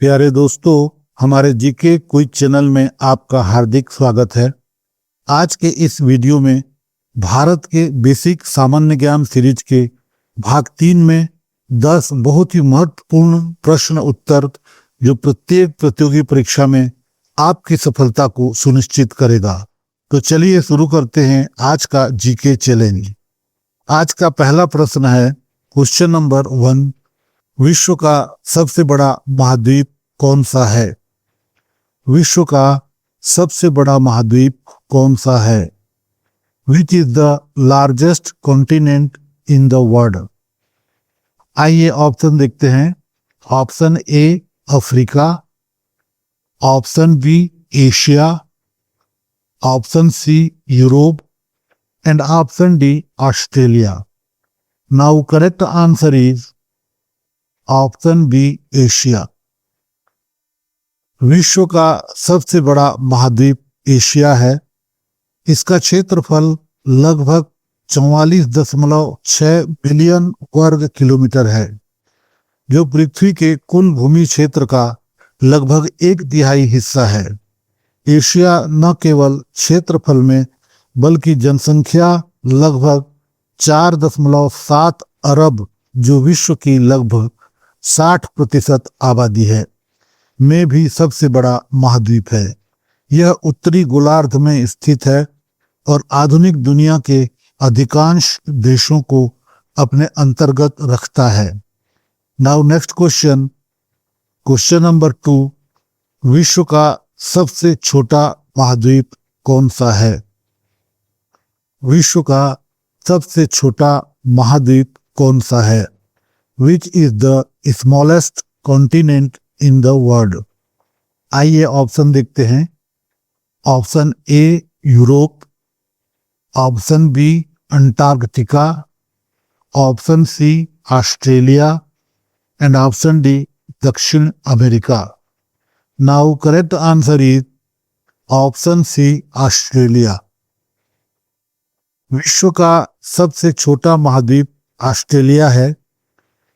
प्यारे दोस्तों, हमारे जीके क्विज चैनल में आपका हार्दिक स्वागत है। आज के इस वीडियो में भारत के बेसिक सामान्य ज्ञान सीरीज के भाग 3 में 10 बहुत ही महत्वपूर्ण प्रश्न उत्तर जो प्रत्येक प्रतियोगी परीक्षा में आपकी सफलता को सुनिश्चित करेगा। तो चलिए शुरू करते हैं आज का जीके चैलेंज। आज का पहला प्रश्न है क्वेश्चन नंबर 1। विश्व का सबसे बड़ा महाद्वीप कौन सा है? विश्व का सबसे बड़ा महाद्वीप कौन सा है? Which is the largest continent in the world? आइए ऑप्शन देखते हैं। Option A Africa, option B Asia, option C Europe and option D Australia. Now correct answer is option B Asia. विश्व का सबसे बड़ा महाद्वीप एशिया है। इसका क्षेत्रफल लगभग 44.6 बिलियन वर्ग किलोमीटर है, जो पृथ्वी के कुल भूमि क्षेत्र का लगभग 1/3 हिस्सा है। एशिया न केवल क्षेत्रफल में बल्कि जनसंख्या लगभग 4.7 अरब, जो विश्व की लगभग 60% आबादी है, में भी सबसे बड़ा महाद्वीप है। यह उत्तरी गोलार्ध में स्थित है और आधुनिक दुनिया के अधिकांश देशों को अपने अंतर्गत रखता है। Now next question, question number 2। विश्व का सबसे छोटा महाद्वीप कौन सा है? विश्व का सबसे छोटा महाद्वीप कौन सा है? Which is the smallest continent in the world? आइए ऑप्शन देखते हैं। Option A Europe, option B Antarctica, option C Australia and option D दक्षिण America. Now correct answer is option C Australia. विश्व का सबसे छोटा महाद्वीप ऑस्ट्रेलिया है।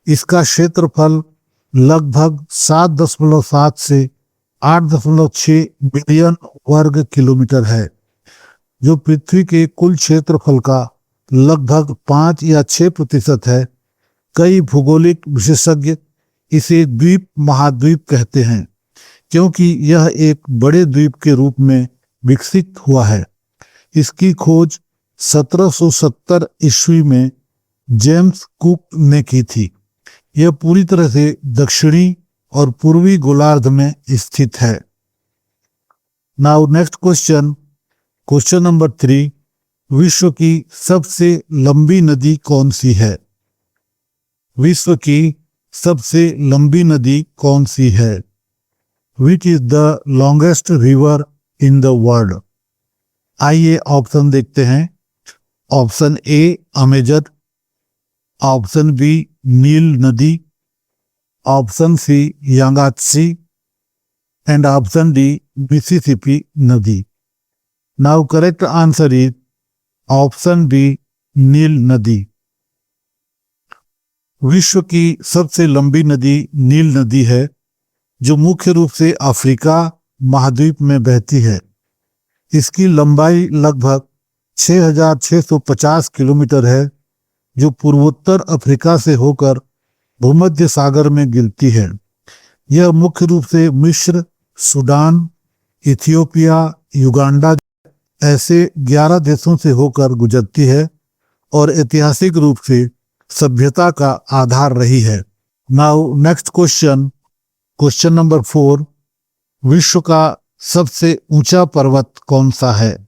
इसका क्षेत्रफल लगभग 7.7 से 8.6 बिलियन वर्ग किलोमीटर है, जो पृथ्वी के कुल क्षेत्रफल का लगभग 5 या 6% है। कई भूगोलिक विशेषज्ञ इसे द्वीप महाद्वीप कहते हैं, क्योंकि यह एक बड़े द्वीप के रूप में विकसित हुआ है। इसकी खोज 1770 ईस्वी में जेम्स कुक ने की थी। यह पूरी तरह से दक्षिणी और पूर्वी गोलार्ध में स्थित है। Now next question, question number 3। विश्व की सबसे लंबी नदी कौन सी है? विश्व की सबसे लंबी नदी कौन सी है? Which is the longest river in the world? आइए ऑप्शन देखते हैं। Option A Amazon, option B नील नदी, option C Yangtze and option D Mississippi नदी। Now correct answer is option B नील नदी। विश्व की सबसे लंबी नदी नील नदी है, जो मुख्य रूप से अफ्रीका महाद्वीप में बहती है। इसकी लंबाई लगभग 6,650 किलोमीटर है, जो पूर्वोत्तर अफ्रीका से होकर भूमध्य सागर में गिरती है। यह मुख्य रूप से मिस्र, सूडान, इथियोपिया, युगांडा ऐसे 11 देशों से होकर गुजरती है और ऐतिहासिक रूप से सभ्यता का आधार रही है। Now next question, question number 4। विश्व का सबसे ऊंचा पर्वत कौन सा है?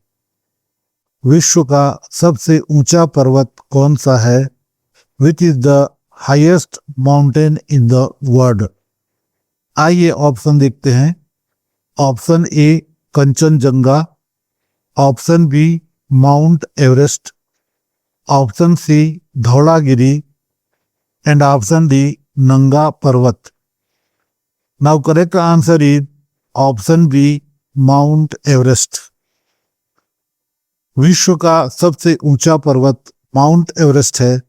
विश्व का सबसे ऊंचा पर्वत कौन सा है? Which is the highest mountain in the world? आइए ऑप्शन देखते हैं। Option A Kanchenjunga, option B Mount Everest, option C Dhaulagiri and option D Nanga Parbat. Now correct answer is option B Mount Everest. विश्व का सबसे ऊंचा पर्वत माउंट एवरेस्ट है,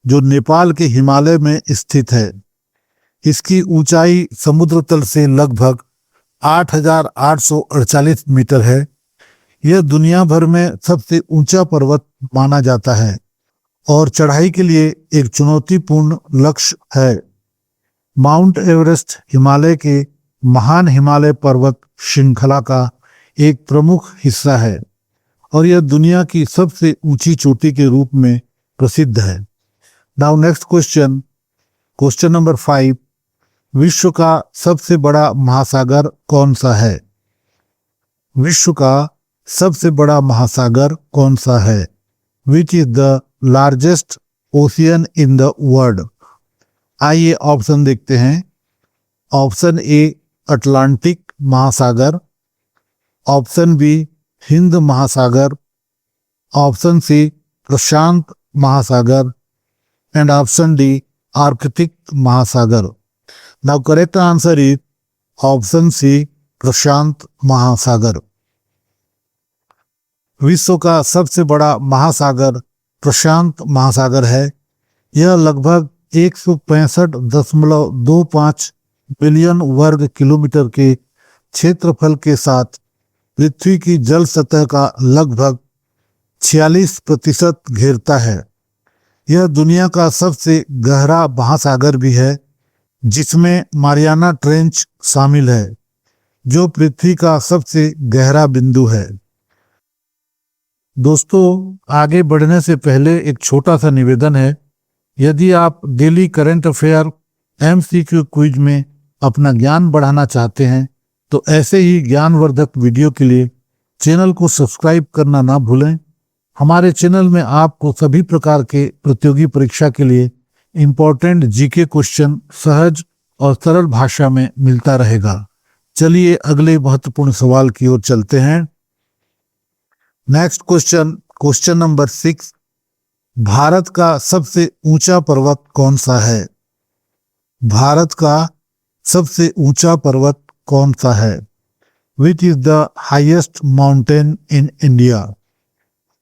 जो नेपाल के हिमालय में स्थित है। इसकी ऊंचाई समुद्र तल से लगभग 8,848 मीटर है। यह दुनिया भर में सबसे ऊंचा पर्वत माना जाता है और चढ़ाई के लिए एक चुनौतीपूर्ण लक्ष्य है। माउंट एवरेस्ट हिमालय के महान हिमालय पर्वत श्रृंखला का एक प्रमुख हिस्सा है और यह दुनिया की सबसे ऊंची चोटी के रूप में प्रसिद्ध है। Now next question, question number 5। विश्व का सबसे बड़ा महासागर कौन सा है? विश्व का सबसे बड़ा महासागर कौन सा है? Which is the largest ocean in the world? आइए ऑप्शन देखते हैं। ऑप्शन ए अटलांटिक महासागर, ऑप्शन बी हिंद महासागर, ऑप्शन सी प्रशांत महासागर एंड ऑप्शन डी आर्कटिक महासागर। Now correct answer is option C प्रशांत महासागर। विश्व का सबसे बड़ा महासागर प्रशांत महासागर है। यह लगभग 165.25 बिलियन वर्ग किलोमीटर के क्षेत्रफल के साथ पृथ्वी की जल सतह का लगभग 46% घेरता है। यह दुनिया का सबसे गहरा महासागर भी है, जिसमें मारियाना ट्रेंच शामिल है, जो पृथ्वी का सबसे गहरा बिंदु है। दोस्तों, आगे बढ़ने से पहले एक छोटा सा निवेदन है। यदि आप daily current affair MCQ quiz में अपना ज्ञान बढ़ाना चाहते हैं तो ऐसे ही ज्ञानवर्धक वीडियो के लिए चैनल को सब्सक्राइब करना ना भूलें। हमारे चैनल में आपको सभी प्रकार के प्रतियोगी परीक्षा के लिए इम्पोर्टेंट GK क्वेश्चन सहज और सरल भाषा में मिलता रहेगा। चलिए अगले महत्वपूर्ण सवाल की ओर चलते हैं। Next question, question number 6। Bharat का सबसे ऊंचा पर्वत कौन सा है? भारत का सबसे ऊंचा पर्वत कौन सा है? Which is the highest mountain in India?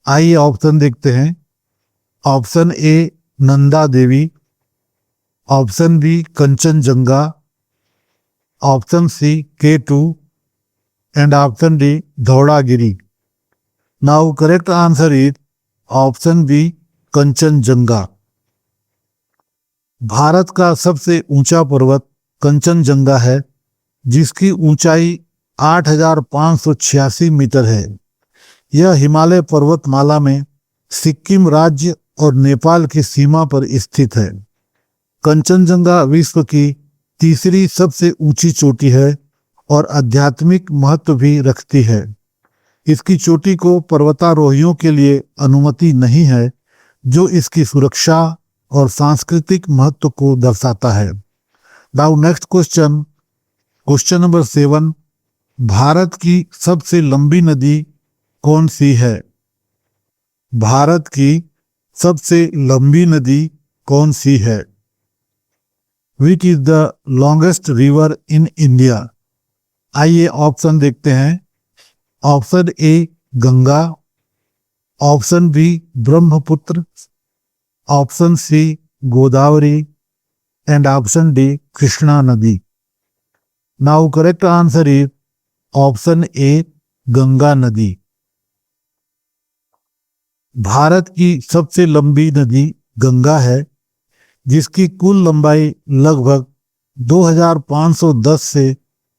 आइए ऑप्शन देखते हैं। Option A Nanda Devi, option B Kanchenjunga, option C K2 and option D Dhaulagiri. Now correct answer is option B Kanchenjunga. Bharat का सबसे ऊंचा पर्वत कंचनजंगा है, जिसकी ऊंचाई 8,586 मीटर है। यह हिमालय पर्वतमाला में सिक्किम राज्य और नेपाल की सीमा पर स्थित है। कंचनजंगा विश्व की तीसरी सबसे ऊंची चोटी है और आध्यात्मिक महत्व भी रखती है। इसकी चोटी को पर्वतारोहियों के लिए अनुमति नहीं है, जो इसकी सुरक्षा और सांस्कृतिक महत्व को दर्शाता है। Now next question, question number 7। Bharat की सबसे लंबी नदी कौन सी है? भारत की सबसे लंबी नदी कौन सी है? Which is the longest river in India? आइए ऑप्शन देखते हैं। Option A Ganga, option B Brahmaputra, option C Godavari and option D Krishna नदी। Now correct answer is option A Ganga नदी। भारत की सबसे लंबी नदी गंगा है, जिसकी कुल लंबाई लगभग 2510 से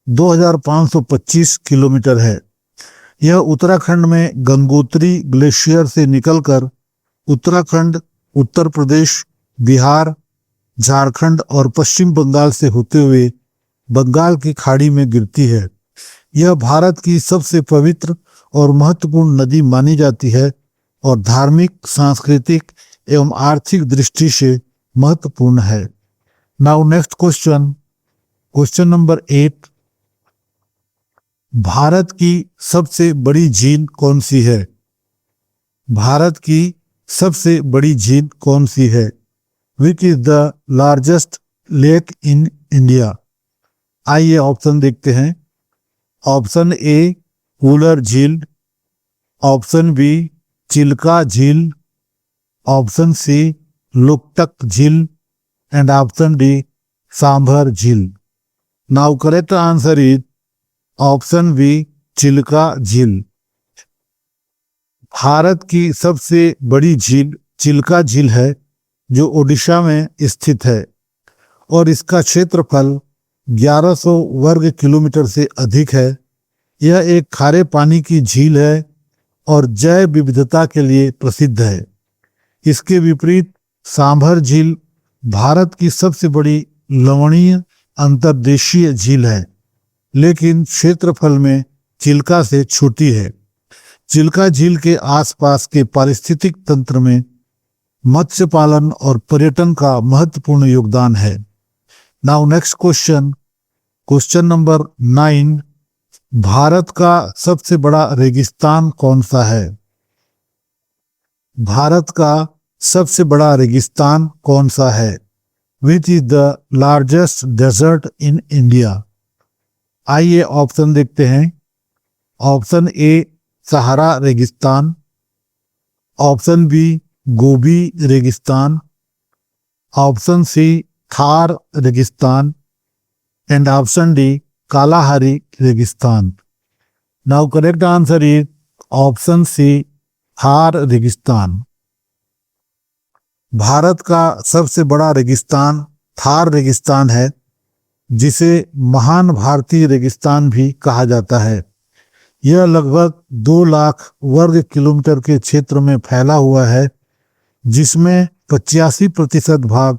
2525 किलोमीटर है। यह उत्तराखंड में गंगोत्री ग्लेशियर से निकलकर उत्तराखंड, उत्तर प्रदेश, बिहार, झारखंड और पश्चिम बंगाल से होते हुए बंगाल की खाड़ी में गिरती है। यह भारत की सबसे पवित्र और महत्वपूर्ण नदी मानी जाती है और धार्मिक, सांस्कृतिक एवं आर्थिक दृष्टि से महत्वपूर्ण है। Now next question, question number 8। Bharat की सबसे बड़ी झील कौन सी है? भारत की सबसे बड़ी झील कौन सी है? Which is the largest lake in India? आइए ऑप्शन देखते हैं। ऑप्शन ए कूलर झील, ऑप्शन बी चिल्का झील, ऑप्शन सी लुकतक झील एंड ऑप्शन डी सांभर झील। Now correct answer is option B, Chilka झील। भारत की सबसे बड़ी झील चिल्का झील है, जो ओडिशा में स्थित है और इसका क्षेत्रफल 1100 वर्ग किलोमीटर से अधिक है। यह एक खारे पानी की झील है और जैव विविधता के लिए प्रसिद्ध है। इसके विपरीत सांभर झील भारत की सबसे बड़ी लवणीय अंतर्देशीय झील है, लेकिन क्षेत्रफल में चिल्का से छोटी है। चिल्का झील के आसपास के पारिस्थितिक तंत्र में मत्स्य पालन और पर्यटन का महत्वपूर्ण योगदान है। Now next question, question number 9। Bharat का सबसे बड़ा रेगिस्तान कौन सा है? भारत का सबसे बड़ा रेगिस्तान कौन सा है? Which is the largest desert in India? आइए ऑप्शन देखते हैं। ऑप्शन ए, सहारा रेगिस्तान। ऑप्शन बी, गोबी रेगिस्तान। ऑप्शन सी, थार रेगिस्तान। एंड ऑप्शन डी, कालाहारी रेगिस्तान। Now correct answer is option C, Thar रेगिस्तान। भारत का सबसे बड़ा रेगिस्तान थार रेगिस्तान है, जिसे महान भारतीय रेगिस्तान भी कहा जाता है। यह लगभग 2 लाख वर्ग किलोमीटर के क्षेत्र में फैला हुआ है, जिसमें 85% भाग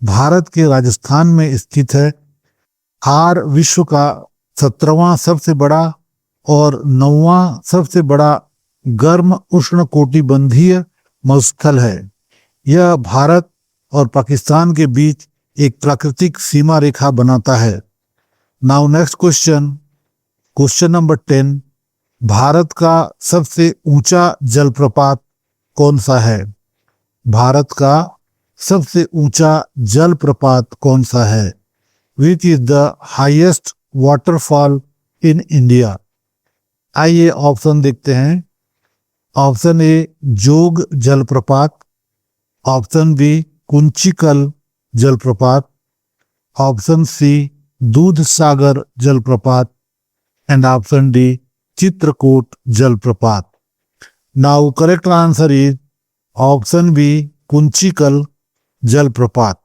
भारत के राजस्थान में स्थित है। थार विश्व का 17वां सबसे बड़ा और 9वां सबसे बड़ा गर्म उष्णकटिबंधीय मरुस्थल है। यह भारत और पाकिस्तान के बीच एक प्राकृतिक सीमा रेखा बनाता है। Now next question, question number 10। Bharat का सबसे ऊंचा जलप्रपात कौन सा है? भारत का सबसे ऊंचा जलप्रपात कौन सा है? Which is the highest waterfall in India? आइए ऑप्शन देखते हैं। ऑप्शन ए, जोग जलप्रपात। ऑप्शन बी, कुंचिकल जलप्रपात। ऑप्शन सी, दूध सागर जलप्रपात। एंड ऑप्शन डी, चित्रकूट जलप्रपात। Now correct answer is option B, Kunchikal जलप्रपात।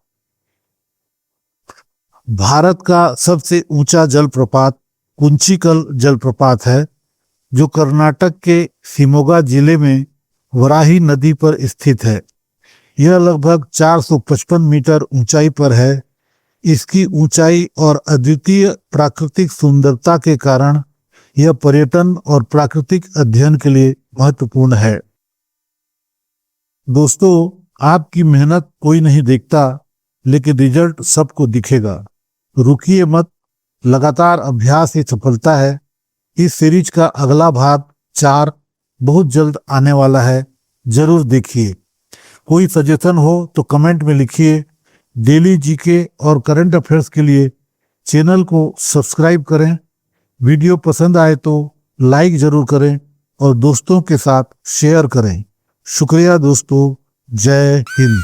भारत का सबसे ऊंचा जलप्रपात कुंचिकल जलप्रपात है, जो कर्नाटक के शिमोगा जिले में वराही नदी पर स्थित है। यह लगभग 455 मीटर ऊंचाई पर है। इसकी ऊंचाई और अद्वितीय प्राकृतिक सुंदरता के कारण यह पर्यटन और प्राकृतिक अध्ययन के लिए महत्वपूर्ण है। दोस्तों, आपकी मेहनत कोई नहीं देखता, लेकिन रिजल्ट सबको दिखेगा। रुकिए मत, लगातार अभ्यास ही सफलता है। इस सीरीज का अगला भाग 4 बहुत जल्द आने वाला है, जरूर देखिए। कोई सजेशन हो तो कमेंट में लिखिए। डेली जीके और करंट अफेयर्स के लिए चैनल को सब्सक्राइब करें। वीडियो पसंद आए तो लाइक जरूर करें और दोस्तों के साथ शेयर करें। शुक्रिया दोस्तों, जय हिंद।